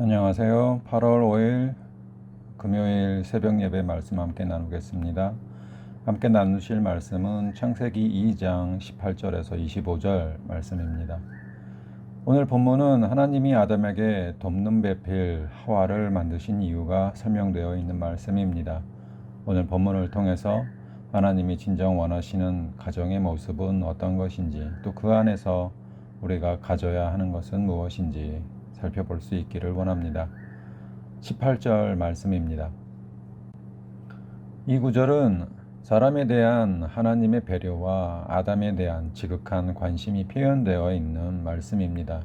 안녕하세요. 8월 5일 금요일 새벽 예배 말씀 함께 나누겠습니다. 함께 나누실 말씀은 창세기 2장 18절에서 25절 말씀입니다. 오늘 본문은 하나님이 아담에게 돕는 배필 하와를 만드신 이유가 설명되어 있는 말씀입니다. 오늘 본문을 통해서 하나님이 진정 원하시는 가정의 모습은 어떤 것인지, 또 그 안에서 우리가 가져야 하는 것은 무엇인지 살펴볼 수 있기를 원합니다. 18절 말씀입니다. 이 구절은 사람에 대한 하나님의 배려와 아담에 대한 지극한 관심이 표현되어 있는 말씀입니다.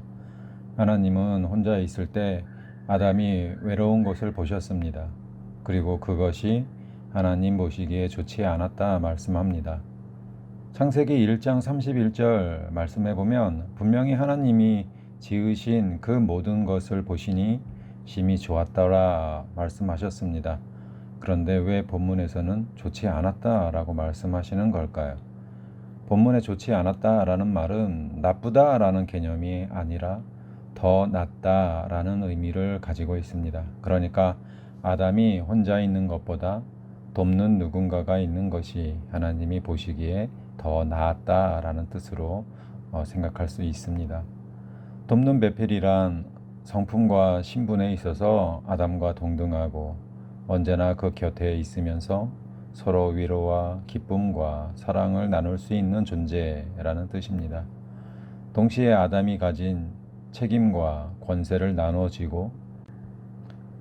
하나님은 혼자 있을 때 아담이 외로운 것을 보셨습니다. 그리고 그것이 하나님 보시기에 좋지 않았다 말씀합니다. 창세기 1장 31절 말씀해 보면 분명히 하나님이 지으신 그 모든 것을 보시니 심히 좋았더라 말씀하셨습니다. 그런데 왜 본문에서는 좋지 않았다라고 말씀하시는 걸까요? 본문에 좋지 않았다라는 말은 나쁘다라는 개념이 아니라 더 낫다라는 의미를 가지고 있습니다. 그러니까 아담이 혼자 있는 것보다 돕는 누군가가 있는 것이 하나님이 보시기에 더 나았다라는 뜻으로 생각할 수 있습니다. 돕는 배필이란 성품과 신분에 있어서 아담과 동등하고 언제나 그 곁에 있으면서 서로 위로와 기쁨과 사랑을 나눌 수 있는 존재라는 뜻입니다. 동시에 아담이 가진 책임과 권세를 나눠지고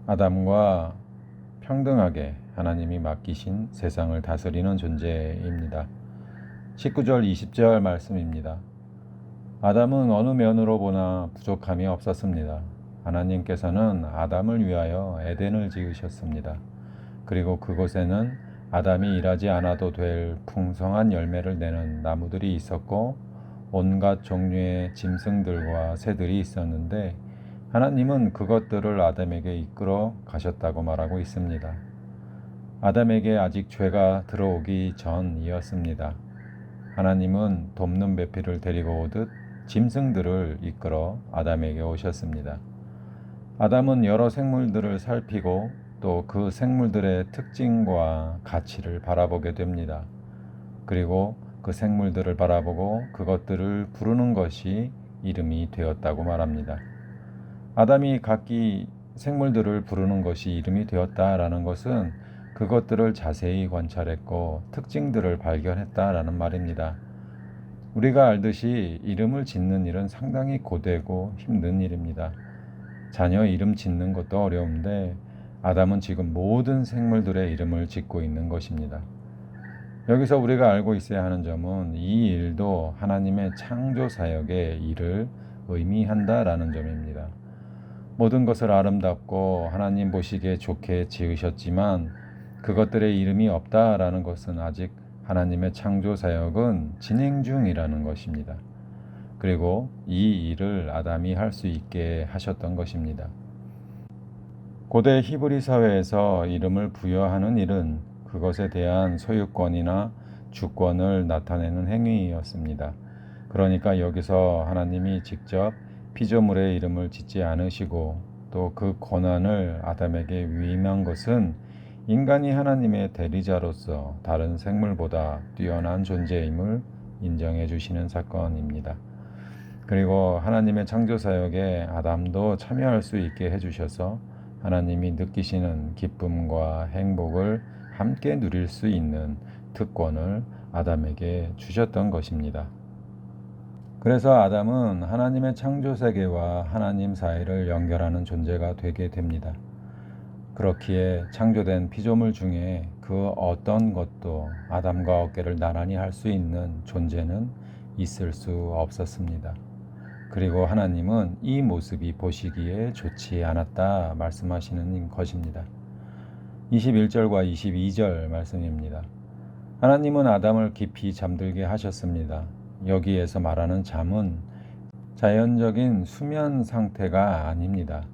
아담과 평등하게 하나님이 맡기신 세상을 다스리는 존재입니다. 19절 20절 말씀입니다. 아담은 어느 면으로 보나 부족함이 없었습니다. 하나님께서는 아담을 위하여 에덴을 지으셨습니다. 그리고 그곳에는 아담이 일하지 않아도 될 풍성한 열매를 내는 나무들이 있었고 온갖 종류의 짐승들과 새들이 있었는데 하나님은 그것들을 아담에게 이끌어 가셨다고 말하고 있습니다. 아담에게 아직 죄가 들어오기 전이었습니다. 하나님은 돕는 배필을 데리고 오듯 짐승들을 이끌어 아담에게 오셨습니다. 아담은 여러 생물들을 살피고 또 그 생물들의 특징과 가치를 바라보게 됩니다. 그리고 그 생물들을 바라보고 그것들을 부르는 것이 이름이 되었다고 말합니다. 아담이 각기 생물들을 부르는 것이 이름이 되었다라는 것은 그것들을 자세히 관찰했고 특징들을 발견했다라는 말입니다. 우리가 알듯이 이름을 짓는 일은 상당히 고되고 힘든 일입니다. 자녀 이름 짓는 것도 어려운데 아담은 지금 모든 생물들의 이름을 짓고 있는 것입니다. 여기서 우리가 알고 있어야 하는 점은 이 일도 하나님의 창조 사역의 일을 의미한다라는 점입니다. 모든 것을 아름답고 하나님 보시기에 좋게 지으셨지만 그것들의 이름이 없다라는 것은 아직 하나님의 창조 사역은 진행 중이라는 것입니다. 그리고 이 일을 아담이 할 수 있게 하셨던 것입니다. 고대 히브리 사회에서 이름을 부여하는 일은 그것에 대한 소유권이나 주권을 나타내는 행위였습니다. 그러니까 여기서 하나님이 직접 피조물의 이름을 짓지 않으시고 또 그 권한을 아담에게 위임한 것은 인간이 하나님의 대리자로서 다른 생물보다 뛰어난 존재임을 인정해 주시는 사건입니다. 그리고 하나님의 창조 사역에 아담도 참여할 수 있게 해주셔서 하나님이 느끼시는 기쁨과 행복을 함께 누릴 수 있는 특권을 아담에게 주셨던 것입니다. 그래서 아담은 하나님의 창조 세계와 하나님 사이를 연결하는 존재가 되게 됩니다. 그렇기에 창조된 피조물 중에 그 어떤 것도 아담과 어깨를 나란히 할 수 있는 존재는 있을 수 없었습니다. 그리고 하나님은 이 모습이 보시기에 좋지 않았다 말씀하시는 것입니다. 21절과 22절 말씀입니다. 하나님은 아담을 깊이 잠들게 하셨습니다. 여기에서 말하는 잠은 자연적인 수면 상태가 아닙니다.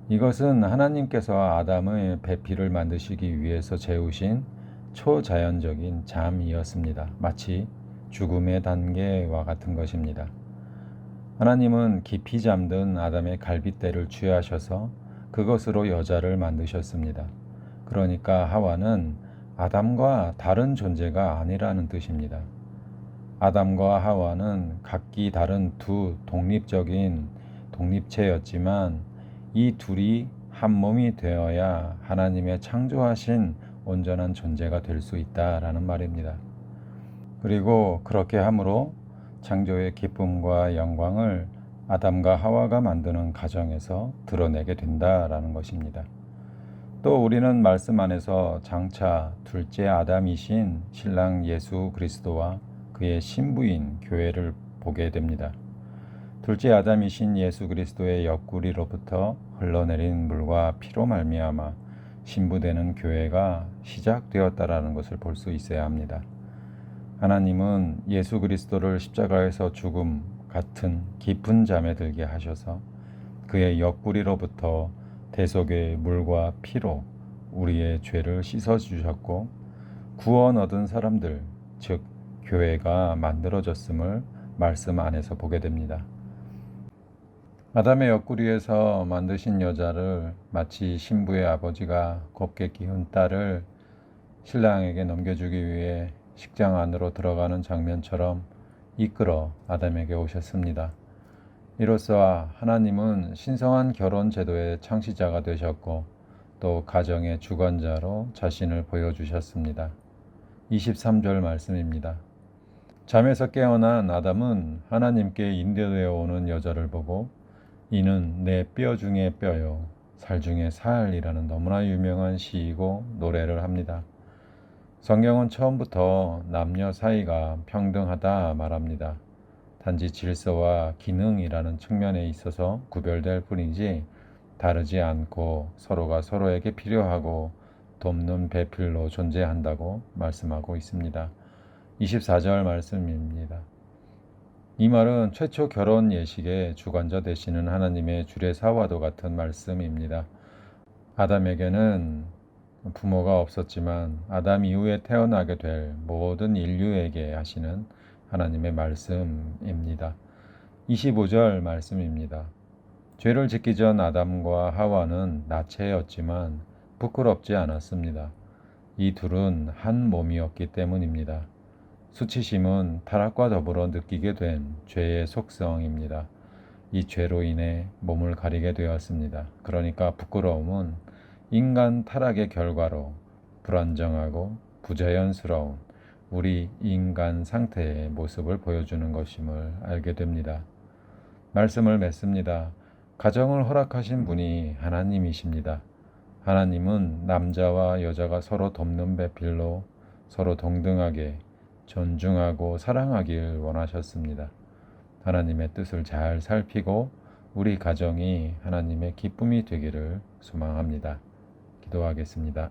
이것은 하나님께서 아담의 배필을 만드시기 위해서 재우신 초자연적인 잠이었습니다. 마치 죽음의 단계와 같은 것입니다. 하나님은 깊이 잠든 아담의 갈빗대를 취하셔서 그것으로 여자를 만드셨습니다. 그러니까 하와는 아담과 다른 존재가 아니라는 뜻입니다. 아담과 하와는 각기 다른 두 독립적인 독립체였지만 이 둘이 한 몸이 되어야 하나님의 창조하신 온전한 존재가 될 수 있다라는 말입니다. 그리고 그렇게 함으로 창조의 기쁨과 영광을 아담과 하와가 만드는 가정에서 드러내게 된다라는 것입니다. 또 우리는 말씀 안에서 장차 둘째 아담이신 신랑 예수 그리스도와 그의 신부인 교회를 보게 됩니다. 둘째 아담이신 예수 그리스도의 옆구리로부터 흘러내린 물과 피로 말미암아 신부되는 교회가 시작되었다라는 것을 볼 수 있어야 합니다. 하나님은 예수 그리스도를 십자가에서 죽음 같은 깊은 잠에 들게 하셔서 그의 옆구리로부터 대속의 물과 피로 우리의 죄를 씻어주셨고 구원 얻은 사람들, 즉 교회가 만들어졌음을 말씀 안에서 보게 됩니다. 아담의 옆구리에서 만드신 여자를 마치 신부의 아버지가 곱게 키운 딸을 신랑에게 넘겨주기 위해 식장 안으로 들어가는 장면처럼 이끌어 아담에게 오셨습니다. 이로써 하나님은 신성한 결혼 제도의 창시자가 되셨고 또 가정의 주관자로 자신을 보여주셨습니다. 23절 말씀입니다. 잠에서 깨어난 아담은 하나님께 인도되어 오는 여자를 보고 이는 내 뼈 중에 뼈요 살 중에 살이라는 너무나 유명한 시이고 노래를 합니다. 성경은 처음부터 남녀 사이가 평등하다 말합니다. 단지 질서와 기능이라는 측면에 있어서 구별될 뿐이지 다르지 않고 서로가 서로에게 필요하고 돕는 배필로 존재한다고 말씀하고 있습니다. 24절 말씀입니다. 이 말은 최초 결혼 예식의 주관자 되시는 하나님의 주례사와도 같은 말씀입니다. 아담에게는 부모가 없었지만 아담 이후에 태어나게 될 모든 인류에게 하시는 하나님의 말씀입니다. 25절 말씀입니다. 죄를 짓기 전 아담과 하와는 나체였지만 부끄럽지 않았습니다. 이 둘은 한 몸이었기 때문입니다. 수치심은 타락과 더불어 느끼게 된 죄의 속성입니다. 이 죄로 인해 몸을 가리게 되었습니다. 그러니까 부끄러움은 인간 타락의 결과로 불안정하고 부자연스러운 우리 인간 상태의 모습을 보여주는 것임을 알게 됩니다. 말씀을 맺습니다. 가정을 허락하신 분이 하나님이십니다. 하나님은 남자와 여자가 서로 돕는 배필로 서로 동등하게 존중하고 사랑하길 원하셨습니다. 하나님의 뜻을 잘 살피고 우리 가정이 하나님의 기쁨이 되기를 소망합니다. 기도하겠습니다.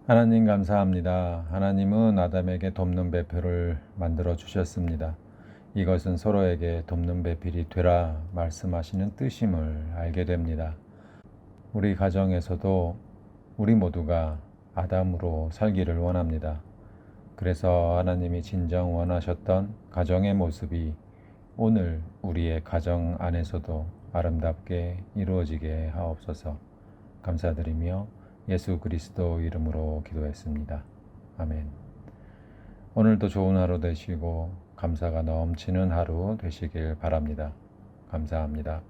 하나님 감사합니다. 하나님은 아담에게 돕는 배필을 만들어 주셨습니다. 이것은 서로에게 돕는 배필이 되라 말씀하시는 뜻임을 알게 됩니다. 우리 가정에서도 우리 모두가 아담으로 살기를 원합니다. 그래서 하나님이 진정 원하셨던 가정의 모습이 오늘 우리의 가정 안에서도 아름답게 이루어지게 하옵소서. 감사드리며 예수 그리스도 이름으로 기도했습니다. 아멘. 오늘도 좋은 하루 되시고 감사가 넘치는 하루 되시길 바랍니다. 감사합니다.